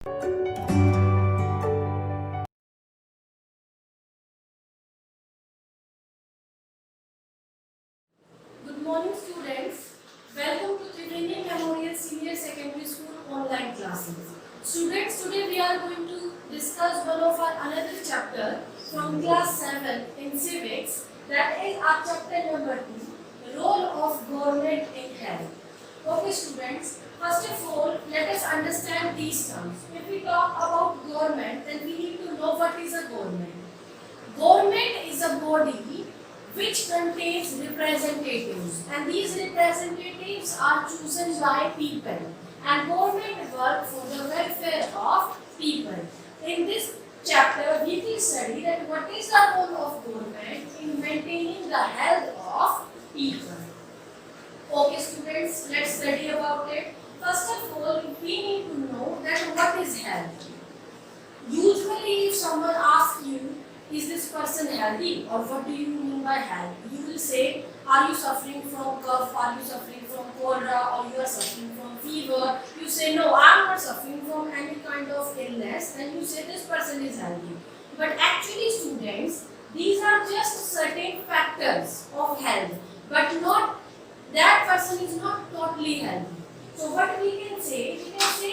Good morning, students. Welcome to Triveni Memorial Senior Secondary School online classes. Students, today we are going to discuss one of our another chapter from class 7 in civics, that is our chapter number 2, role of government in health. Okay, students, first of all, let us understand these terms. If we talk about government, then we need to know what is a government. Government is a body which contains representatives, and these representatives are chosen by people, and government work for the welfare of people. In this chapter we will study that what is the role of government in maintaining the health of people. Okay students, let's study about it. First of all, we need to know that what is health. Usually if someone asks you, is this person healthy, or what do you mean by health, you will say, are you suffering from cough, are you suffering from cholera, or you are suffering from fever. You say, no, I am not suffering from any kind of illness, then you say this person is healthy. But actually students, these are just certain factors of health, but not that person is not totally healthy. So what we can say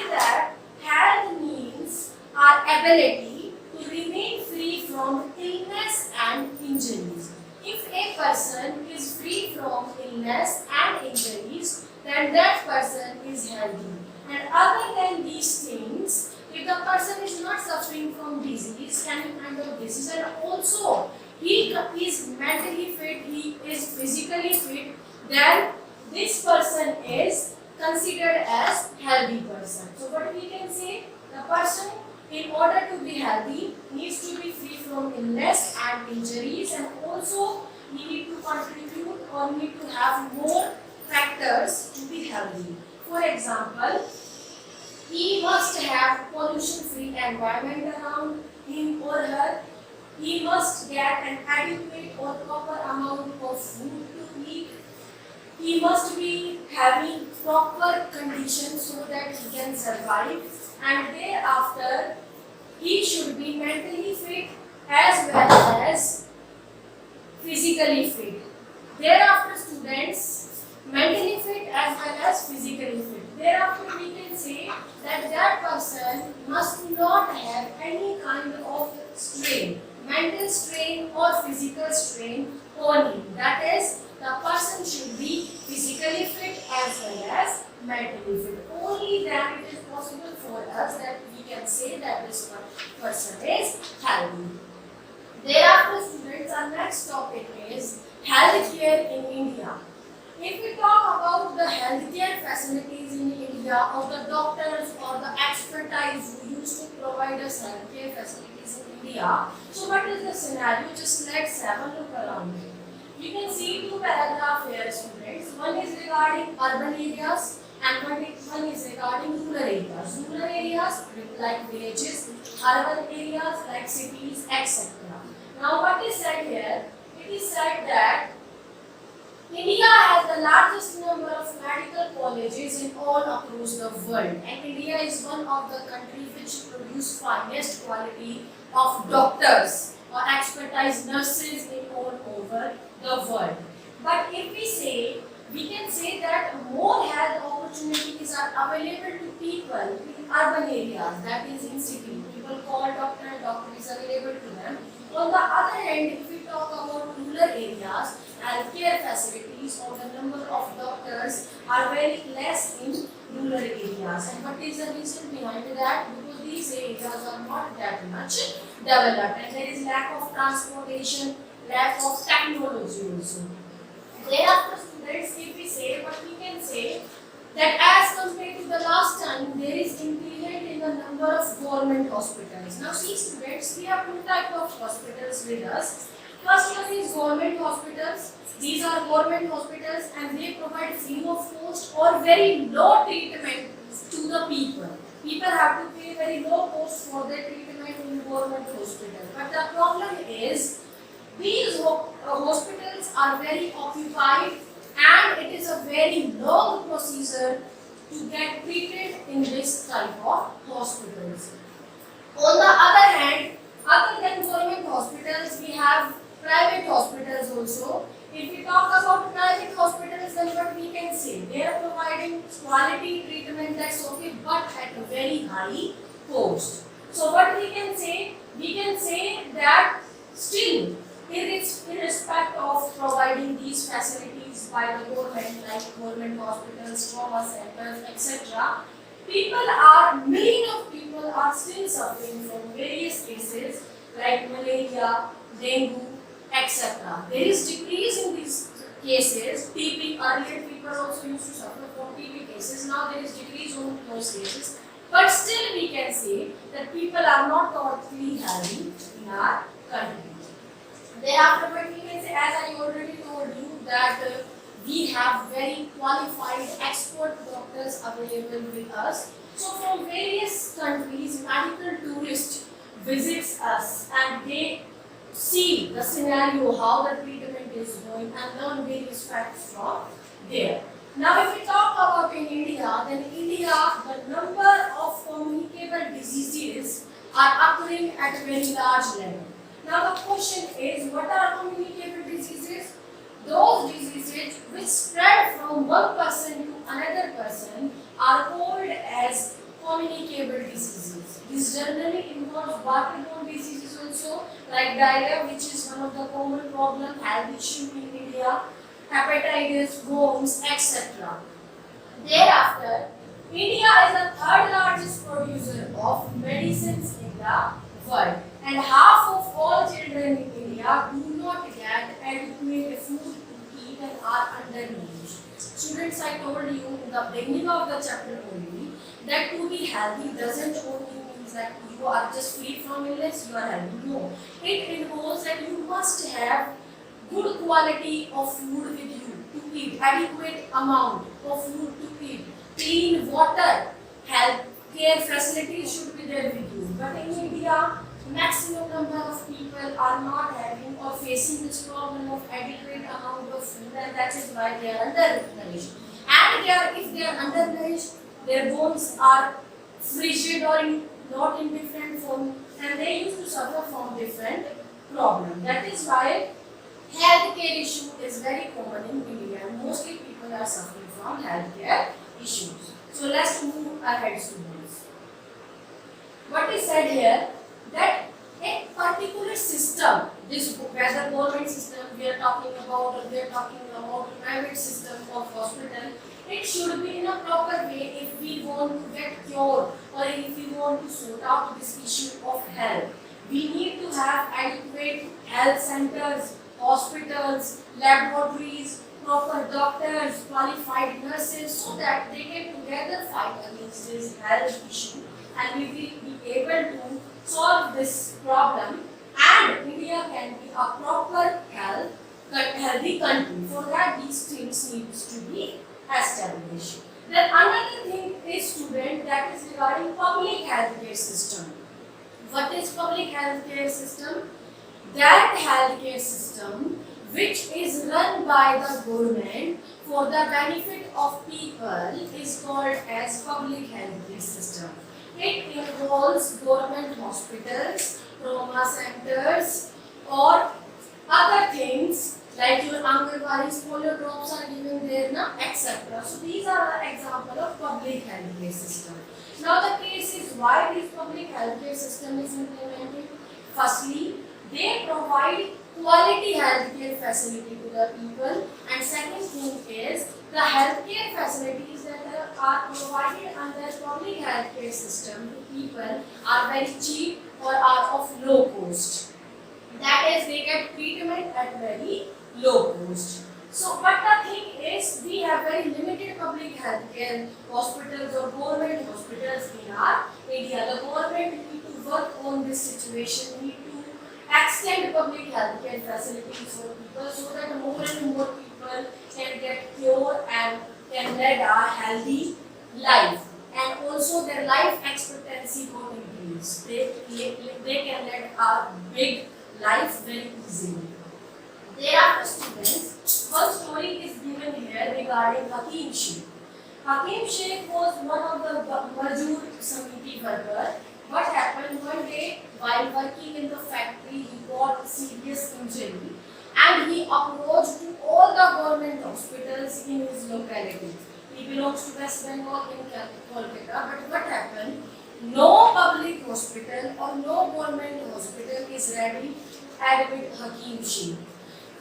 that health means our ability to remain free from illness and injuries. If a person is free from illness and injuries, then that person is healthy. And other than these things, if the person is not suffering from disease, any kind of disease, and also he is mentally fit, he is physically fit, then this person is considered as healthy person. So what we can say, the person in order to be healthy needs to be free from illness and injuries, and also he need to contribute or need to have more factors to be healthy. For example, he must have pollution free environment around him or her. He must get an adequate or proper amount of food to eat. He must be having proper conditions so that he can survive, and thereafter he should be mentally fit as well as physically fit. Thereafter students, mentally fit as well as physically fit. Thereafter we can say that that person must not have any kind of strain, mental strain or physical strain on him. That is, the person should be physically fit as well as mentally fit. Only then it is possible for us that we can say that this person is healthy. Thereafter students, our next topic is healthcare in India. If we talk about the healthcare facilities in India, or the doctors or the expertise who used to provide us healthcare facilities in India, so what is the scenario? Just let's have a look around it. You can see two paragraphs here students. One is regarding urban areas and one is regarding rural areas. Rural areas like villages, urban areas like cities, etc. Now what is said here? It is said that India has the largest number of medical colleges in all across the world, and India is one of the countries which produce finest quality of doctors or expertise nurses in all over the world. But if we can say that more health opportunities are available to people in urban areas, that is in city. People call doctor and doctor is available to them. On the other hand, if we talk about rural areas, healthcare facilities or the number of doctors are very less in rural areas. And what is the reason behind that? Because these areas are not that much developed, and there is lack of transportation, lack of technology also. Thereafter students, if we say, what we can say, that as compared to the last time, there is increment in the number of government hospitals. Now see students, we have two types of hospitals with us. First one is government hospitals. These are government hospitals and they provide free of cost or very low treatment to the people. People have to pay very low cost for their treatment in government hospital. But the problem is, these hospitals are very occupied and it is a very long procedure to get treated in this type of hospitals. On the other hand, other than government hospitals, we have private hospitals also. If we talk about private hospitals, then what we can say? They are providing quality treatment, that's okay, but at a very high cost. So what we can say? We can say that still, irrespective of providing these facilities by the government, like government hospitals, trauma centers, etc., millions of people are still suffering from various cases like malaria, dengue, etc. There is decrease in these cases. TB, earlier people also used to suffer from TB cases. Now there is decrease on those cases. But still we can say that people are not totally healthy in our country. Thereafter, but we can say, as I already told you, that we have very qualified expert doctors available with us. So from various countries, medical tourists visits us and they see the scenario, how the treatment is going, and learn various facts from there. Now, if we talk about in India, then India, the number of communicable diseases are occurring at a very large level. Now, the question is, what are communicable diseases? Those diseases which spread from one person to another person are called as communicable diseases. This generally involves waterborne diseases also, like diarrhea, which is one of the common problem, health issue in India, hepatitis, worms, etc. Thereafter, India is the third largest producer of medicines in the world, and half of all children in India do not get adequate food to eat and are undernourished. Students, I told you in the beginning of the chapter only that to be healthy doesn't only mean that you are just free from illness, you are healthy. No, it involves that you must have good quality of food with you to eat, adequate amount of food to eat, clean water, health care facilities should be there with you. But in India, maximum number of people are not having or facing this problem of adequate amount of food, and that is why they are undernourished. And if they are undernourished, their bones are frigid or not in different form, and they used to suffer from different problems. That is why healthcare issue is very common in India. Mostly people are suffering from healthcare issues. So let's move ahead, students. What is said here that a particular system, this whether government system we are talking about or we are talking about private system of hospital, it should be in a proper way if we want to get cured or if we want to sort out this issue of health. We need to have adequate health centers, hospitals, laboratories, proper doctors, qualified nurses, so that they can together fight against this health issue and we will be able to solve this problem, and India can be a proper healthy country. For that, these things needs to be established. Then another thing is, student, that is regarding public healthcare system. What is public healthcare system? That healthcare system which is run by the government for the benefit of people is called as public healthcare system. It involves government hospitals, trauma centers, or other things like your Anganwadis, polio drops are given there, etc. So these are the example of public healthcare system. Now the case is why this public healthcare system is implemented. Firstly, they provide quality healthcare facility to the people, and second thing is the healthcare facilities that are provided under public healthcare system to people are very cheap or are of low cost. That is, they get treatment at very low cost. So, but the thing is, we have very limited public healthcare hospitals or government hospitals in our area. The government need to work on this situation, need to extend public healthcare facilities for people so that more and more people can get cured and can lead a healthy life, and also their life expectancy will increase. They can lead a big life very easily. Thereafter, students, one story is given here regarding Hakim Sheikh. Hakim Sheikh was one of the Mazdoor Samiti worker. What happened one day while working in the factory, he got a serious injury and he approached to all the government hospitals in his locality. He belongs to West Bengal in Kolkata, but what happened? No public hospital or no government hospital is ready to admit Hakim Sheikh.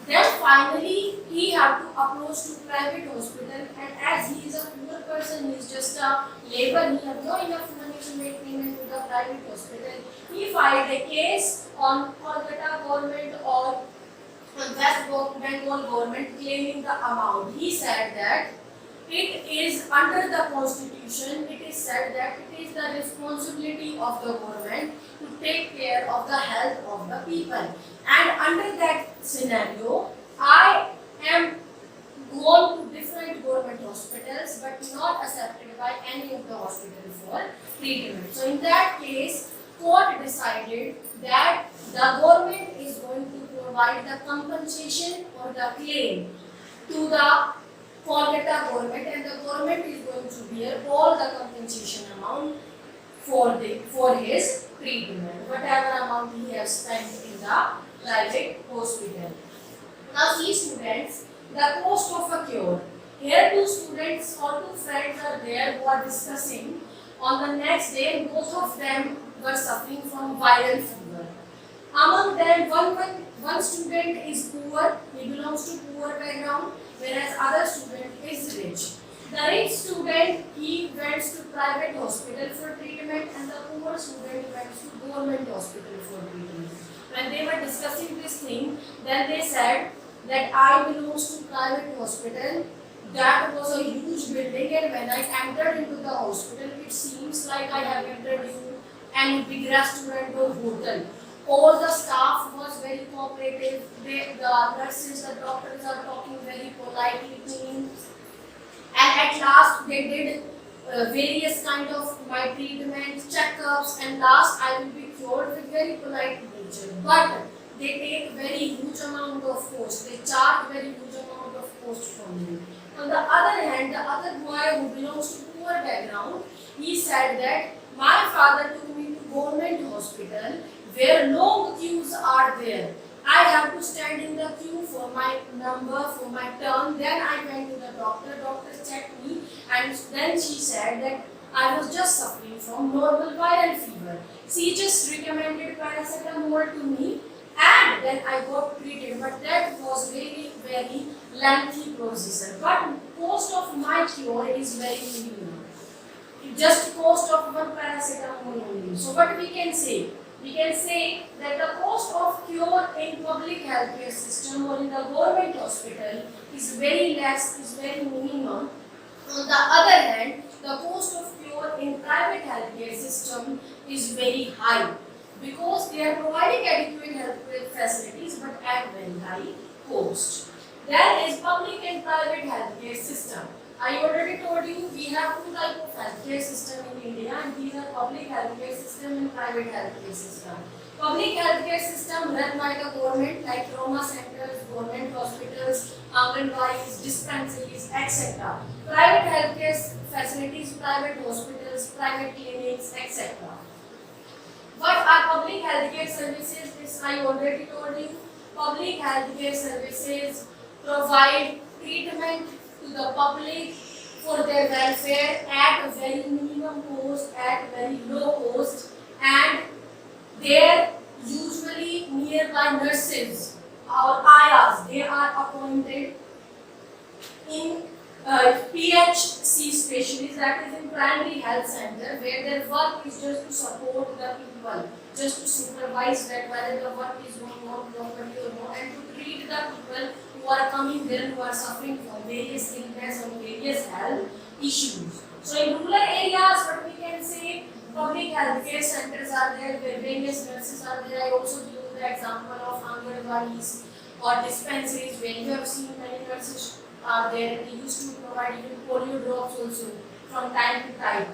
Then finally he had to approach to private hospital, and as he is a poor person, he is just a labor, he had no enough money to make payment to the private hospital. He filed a case on Kolkata government or West Bengal government claiming the amount. He said that it is under the constitution, it is said that it is the responsibility of the government to take care of the health of the people. And under that scenario, I am gone to different government hospitals but not accepted by any of the hospitals for treatment. So in that case, court decided that the government is going to provide the compensation or the claim to the Kolkata government, and the government is going to bear all the compensation amount for his treatment, whatever amount he has spent in the private hospital. Now see students, the cost of a cure. Here two students or two friends are there who are discussing. On the next day, both of them were suffering from viral fever. Among them, one student is poor, he belongs to poor background, whereas other student is rich. The rich student, he went to private hospital for treatment, and the poor student went to government hospital for treatment. When they were discussing this thing, then they said that I belongs to private hospital. That was a huge building, and when I entered into the hospital, it seems like I have entered into any big restaurant or hotel. All the staff was very cooperative. The nurses, the doctors are talking very politely to me. And at last they did various kind of my treatment, checkups, and last I will be cured with very polite nature. But they take very huge amount of cost. They charge very huge amount of cost from me. On the other hand, the other boy who belongs to poor background, he said that my father took me to government hospital where long queues are there. I have to stand in the queue for my number, for my turn. Then I went to the doctor. Doctor checked me, and then she said that I was just suffering from normal viral fever. She just recommended paracetamol to me, and then I got treated. But that was very lengthy procedure. But cost of my cure is very minimal. Just cost of one paracetamol only. So what we can say? We can say that the cost of cure in public healthcare system or in the government hospital is very less, is very minimum. On the other hand, the cost of cure in private healthcare system is very high because they are providing adequate healthcare facilities but at very high cost. There is public and private healthcare system. I already told you we have two types of healthcare system in India, and these are public healthcare system and private healthcare system. Public healthcare system run by the government like trauma centers, government hospitals, Anganwadis, dispensaries, etc. Private healthcare facilities, private hospitals, private clinics, etc. What are public healthcare services? This I already told you. Public healthcare services provide treatment to the public for their welfare at a very minimum cost, at very low cost, and there usually nearby nurses or ayas, they are appointed in PHC specialists, that is in primary health center, where their work is just to support the people, just to supervise that whether the work is going on properly or not, and to treat the people who are coming there who are suffering from various illness or various health issues. So in rural areas, what we can say, public healthcare centers are there where various nurses are there. I also give you the example of Anganwadis or dispensaries where you have seen many nurses are there. They used to provide even polio drops also from time to time,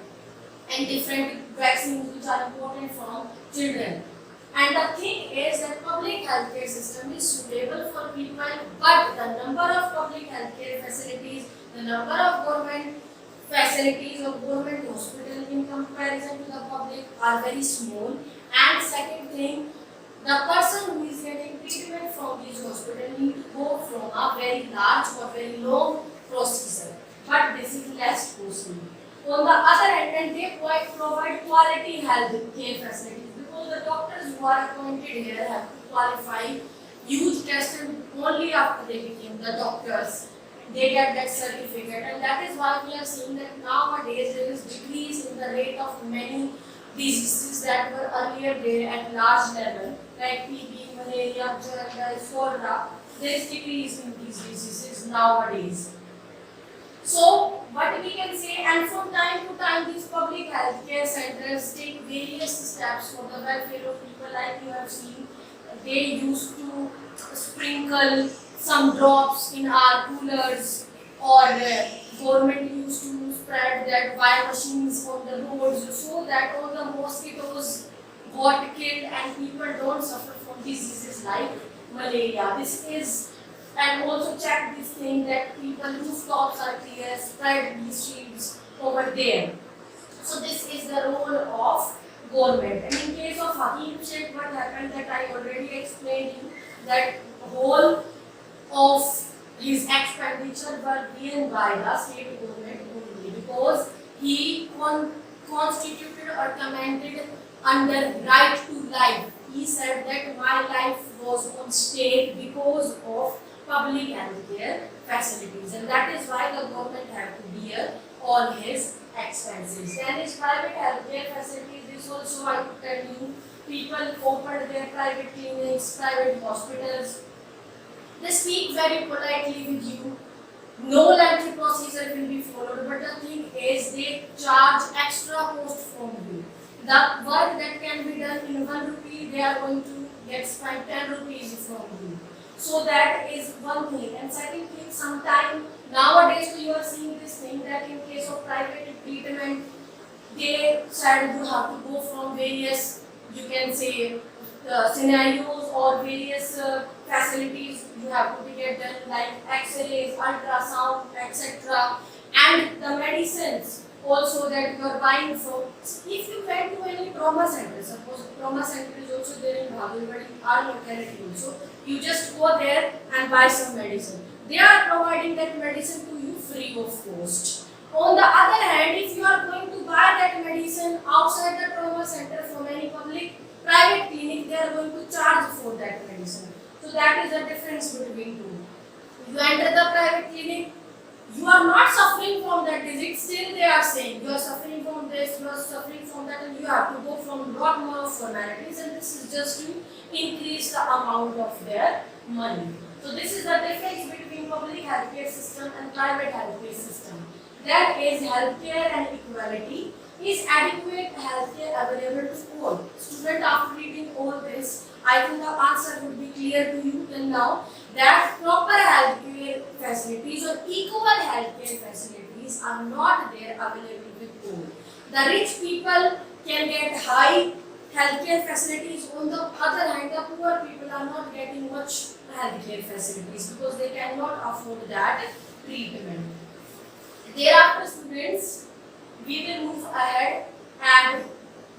and different vaccines which are important for children. And the thing is that public healthcare system is suitable for people, but the number of public healthcare facilities, the number of government facilities of government hospital in comparison to the public are very small. And second thing, the person who is getting treatment from this hospital need to go from a very large or very long procedure, but this is less costly. On the other hand, and they provide quality health care facilities because the doctors who are appointed here have to qualify huge tests, and only after they became the doctors they get that certificate. And that is why we are seeing that nowadays there is decrease in the rate of many diseases that were earlier there at large level, like TB, malaria, jaundice, cholera. There is decrease in these diseases nowadays. So, what we can say, and from time to time, these public healthcare centers take various steps for the welfare of people. Like you have seen, they used to sprinkle some drops in our coolers, or government used to spread that wire machines on the roads so that all the mosquitoes got killed and people don't suffer from diseases like malaria. This is, and also check this thing that people rooftops are clear, spread these sheets over there. So this is the role of government. And in case of Hakim Sheikh, what happened, that I already explained you, that whole of his expenditure were given by the state government only, because he constituted or commanded under right to life. He said that my life was on stake because of public healthcare facilities, and that is why the government had to bear all his expenses. Then his private healthcare facilities, this also I could tell you, people opened their private clinics, private hospitals. They speak very politely with you. No lengthy procedure will be followed, but the thing is they charge extra cost from you. The work that can be done in 1 rupee, they are going to get spent 10 rupees from you. So that is one thing. And second thing, sometime nowadays you are seeing this thing that in case of private treatment, they said you have to go from various, you can say, scenarios or various facilities you have to be get done, like X-rays, ultrasound, etc. And the medicines also that you are buying from. If you went to any trauma center, suppose trauma center is also there in Bhagalwadi, our locality also, you just go there and buy some medicine. They are providing that medicine to you free of cost. On the other hand, if you are going to buy that medicine outside the trauma center from any public private clinic, they are going to charge for that medicine. So that is the difference between two. You enter the private clinic, you are not suffering from that disease, still they are saying you are suffering from this, you are suffering from that, and you have to go from lot more formalities, and this is just to increase the amount of their money. So this is the difference between public healthcare system and private healthcare system. That is healthcare and equality. Is adequate healthcare available to all? Student, after reading all this, I think the answer would be clear to you till now, that proper healthcare facilities or equal healthcare facilities are not there available with all. The rich people can get high healthcare facilities. On the other hand, the poor people are not getting much healthcare facilities because they cannot afford that treatment. Thereafter, students, we will move ahead, and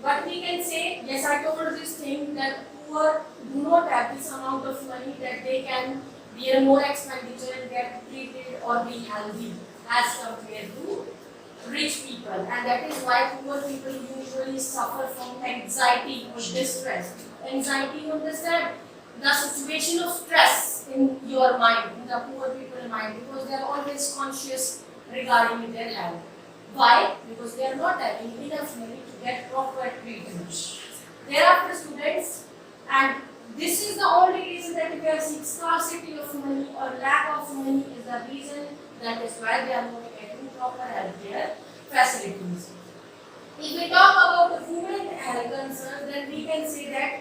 what we can say, yes, I told this thing that poor do not have this amount of money that they can bear more expenditure and get treated or be healthy as compared to rich people, and that is why poor people usually suffer from anxiety or distress. Anxiety, you understand? The situation of stress in your mind, in the poor people's mind, because they are always conscious regarding their health. Why? Because they are not having enough money to get proper treatment. Thereafter, students, and this is the only reason that we are seeing scarcity of money or lack of money is the reason, that is why they are not getting proper healthcare facilities. If we talk about the women health concerns, then we can say that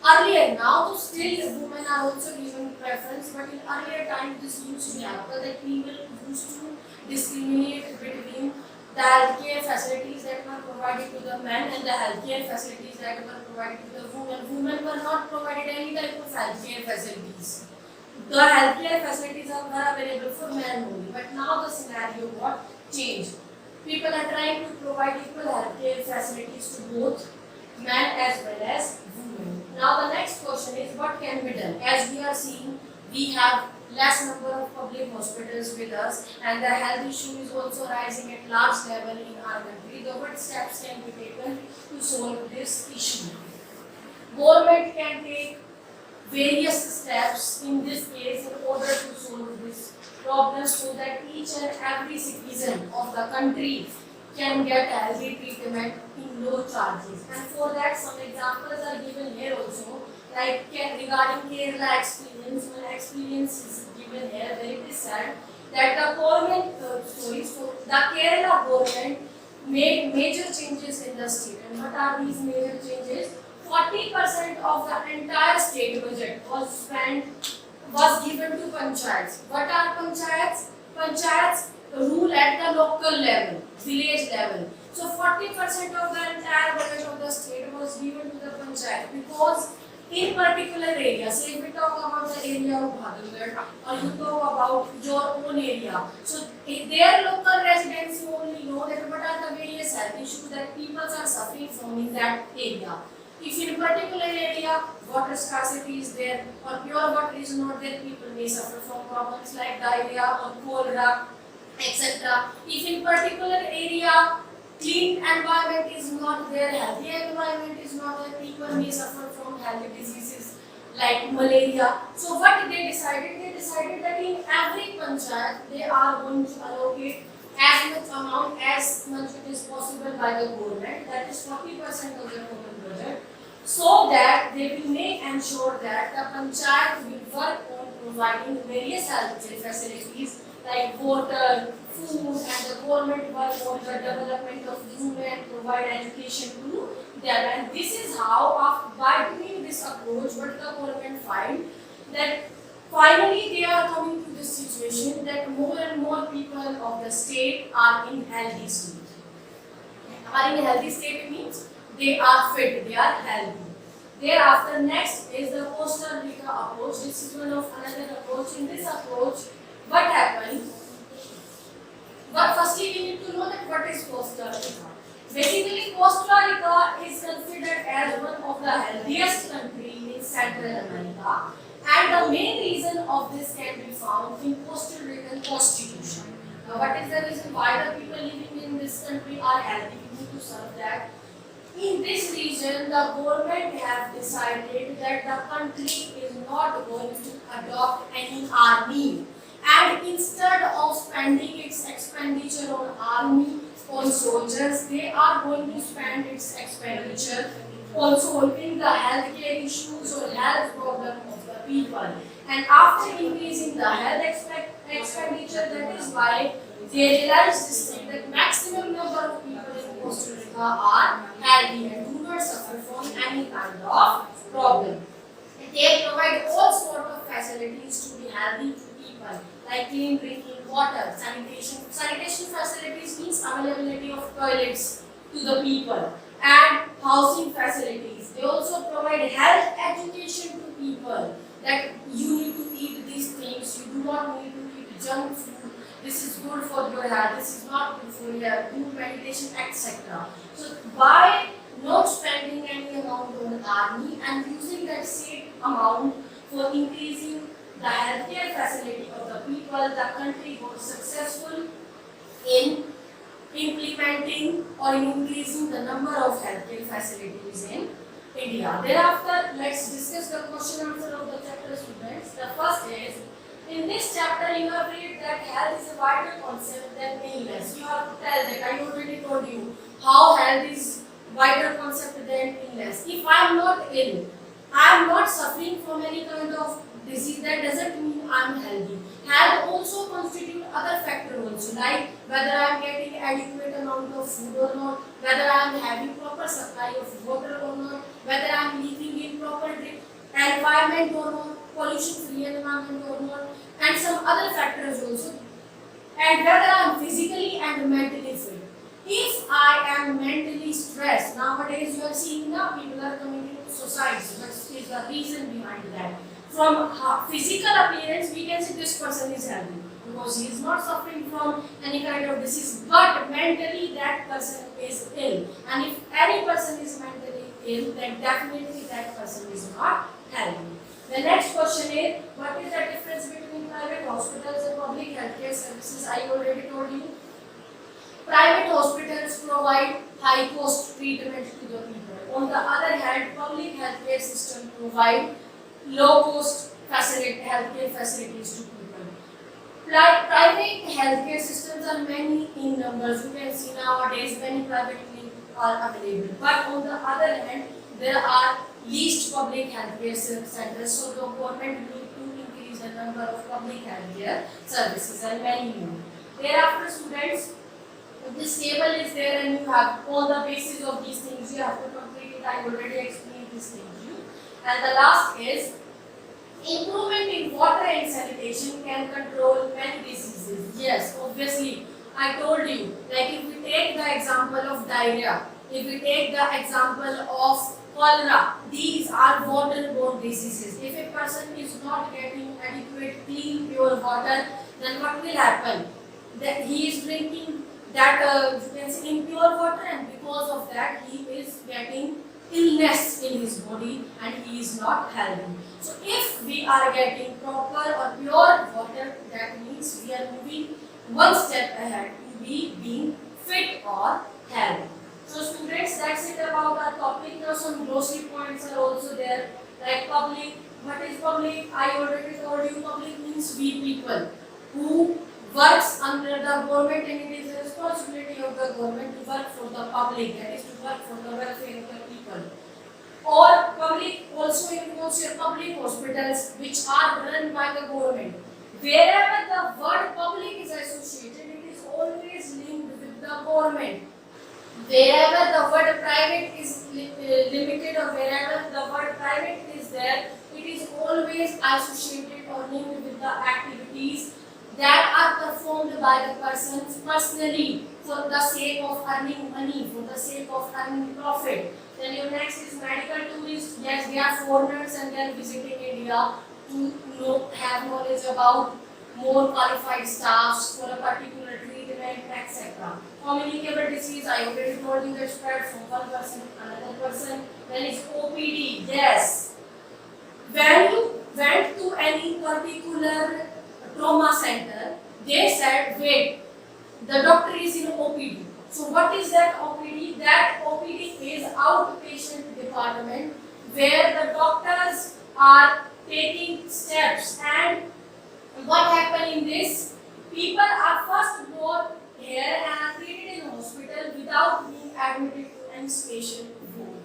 earlier, now still women are also given preference, but in earlier times this used to happen that people used to discriminate between the healthcare facilities that were provided to the men and the healthcare facilities that were provided to the women. Women were not provided any type of healthcare facilities. The healthcare facilities were available for men only, but now the scenario got changed. People are trying to provide equal healthcare facilities to both men as well as women. Now the next question is what can be done? As we are seeing, we have less number of public hospitals with us and the health issue is also rising at large level in our country. The what steps can be taken to solve this issue? Government can take various steps in this case in order to solve this problem so that each and every citizen of the country can get healthy treatment in low charges. And for that some examples are given here also, like regarding Kerala experience. One experience is given here where it is said that the government, so the Kerala government made major changes in the state. And what are these major changes? 40% of the entire state budget was given to panchayats. What are panchayats? Panchayats rule at the local level, village level. So 40% of the entire budget of the state was given to the panchayat because in particular area, say if we talk about the area of Bhagalgarh or you talk about your own area, so their local residents only know that what are the various health issues that people are suffering from in that area. If in particular area water scarcity is there or pure water is not there, people may suffer from problems like diarrhea or cholera, etc. If in particular area clean environment is not there, healthy environment is not there, people may suffer from healthy diseases like malaria. So what they decided? They decided that in every panchayat they are going to allocate as much amount as much it is possible by the government, that is 40% of the total budget, so that they will make ensure that the panchayat will work on providing various healthcare facilities like water, food, and the government work on the development of women, provide education to them. And this is how, by doing this approach, what the government find that finally they are coming to this situation that more and more people of the state are in healthy state. Are in a healthy state means they are fit, they are healthy. Thereafter, next is the Costa Rica approach. This is one of another approach. In this approach, what happened? But firstly, we need to know that what is Costa Rica. Basically, Costa Rica is considered as one of the healthiest countries in Central America, and the main reason of this can be found in Costa Rican constitution. Now, what is the reason why the people living in this country are healthy? We need to solve that. In this region, the government has decided that the country is not going to adopt any army, and instead of spending its expenditure on army, on soldiers, they are going to spend its expenditure on solving the healthcare issues or health problem of the people. And after increasing the health expenditure, that is why they realized this thing that maximum number of people in Costa Rica are healthy and do not suffer from any kind of problem. They provide all sort of facilities to be healthy to people, like clean drinking water, sanitation. Sanitation facilities means availability of toilets to the people, and housing facilities. They also provide health education to people that you need to eat these things, you do not need to eat junk food, this is good for your health, this is not good for your health, do meditation, etc. So by not spending any amount on army and using that same amount for increasing the healthcare facility of the people, the country was successful in implementing or increasing the number of healthcare facilities in India. Thereafter, let's discuss the question answer of the chapter, students. The first is, in this chapter you have read that health is a wider concept than illness. You have to tell that I already told you how health is wider concept than illness. If I am not ill, I am not suffering from any kind of disease, that doesn't mean I am healthy. Health also constitute other factors also, like whether I am getting adequate amount of food or not, whether I am having proper supply of water or not, whether I am living in proper environment or not, pollution free environment or not, and some other factors also, and whether I am physically and mentally fit. If I am mentally stressed, nowadays you are seeing now people are committing suicide. What is the reason behind that? From physical appearance, we can say this person is healthy because he is not suffering from any kind of disease, but mentally that person is ill. And if any person is mentally ill, then definitely that person is not healthy. The next question is, what is the difference between private hospitals and public healthcare services? I already told you. Private hospitals provide high cost treatment to the people. On the other hand, public healthcare system provide low cost healthcare facilities to people. Private healthcare systems are many in numbers. You can see nowadays many private clinics are available. But on the other hand, there are least public healthcare centers. So the government need to increase the number of public healthcare services and many more. Thereafter, students, this table is there and you have all the basis of these things. You have to complete it. I already explained this thing to you. And the last is, improvement in water and sanitation can control many diseases. Yes, obviously, I told you, like if we take the example of diarrhea, if we take the example of cholera, these are waterborne diseases. If a person is not getting adequate, clean, pure water, then what will happen? That he is drinking that you can say impure water, and because of that he is getting illness in his body and he is not healthy. So if we are getting proper or pure water, that means we are moving one step ahead to be being fit or healthy. So students, that's it about our topic. Now some glossary points are also there, like public. What is public? I already told you, public means we people who works under the government, and it is the responsibility of the government to work for the public, that is to work for the welfare of the people. Or public also includes your public hospitals which are run by the government. Wherever the word public is associated, it is always linked with the government. Wherever the word private is limited, or wherever the word private is there, it is always associated or linked with the activities that are performed by the persons personally for the sake of earning money, for the sake of earning profit. Then your next is medical tourists. Yes, they are foreigners and they are visiting India to have knowledge about more qualified staffs for a particular treatment, etc. Communicable disease, I already told you that spread from one person to another person. Then is OPD. Yes, when you went to any particular trauma center, they said, wait, the doctor is in OPD. So what is that OPD? That OPD is outpatient department where the doctors are taking steps. And what happened in this? People are first brought here and are treated in hospital without being admitted to any special ward.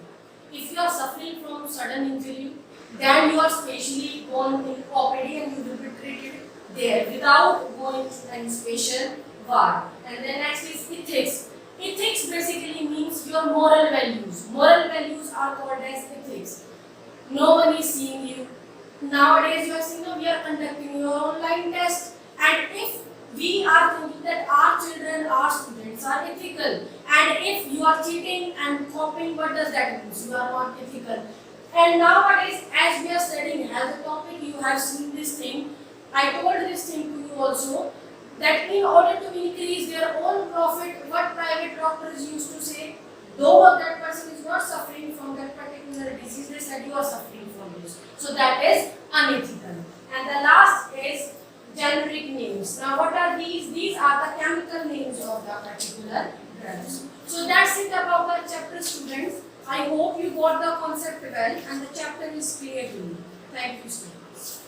If you are suffering from sudden injury, then you are specially gone in OPD and you will be treated there without going to any special ward. And then next is ethics. Ethics basically means your moral values. Moral values are called as ethics. No one is seeing you. Nowadays you are seeing, we are conducting your online test, and if we are thinking that our children, our students are ethical, and if you are cheating and copying, what does that mean? You are not ethical. And nowadays, as we are studying health topic, you have seen this thing. I told this thing to you also, that in order to increase their own profit, what private doctors used to say, though that person is not suffering from that particular disease, they said you are suffering from this. So that is unethical. And the last is generic names. Now what are these? These are the chemical names of the particular drugs. So that's it about the chapter, students. I hope you got the concept well and the chapter is clear to you. Thank you, students.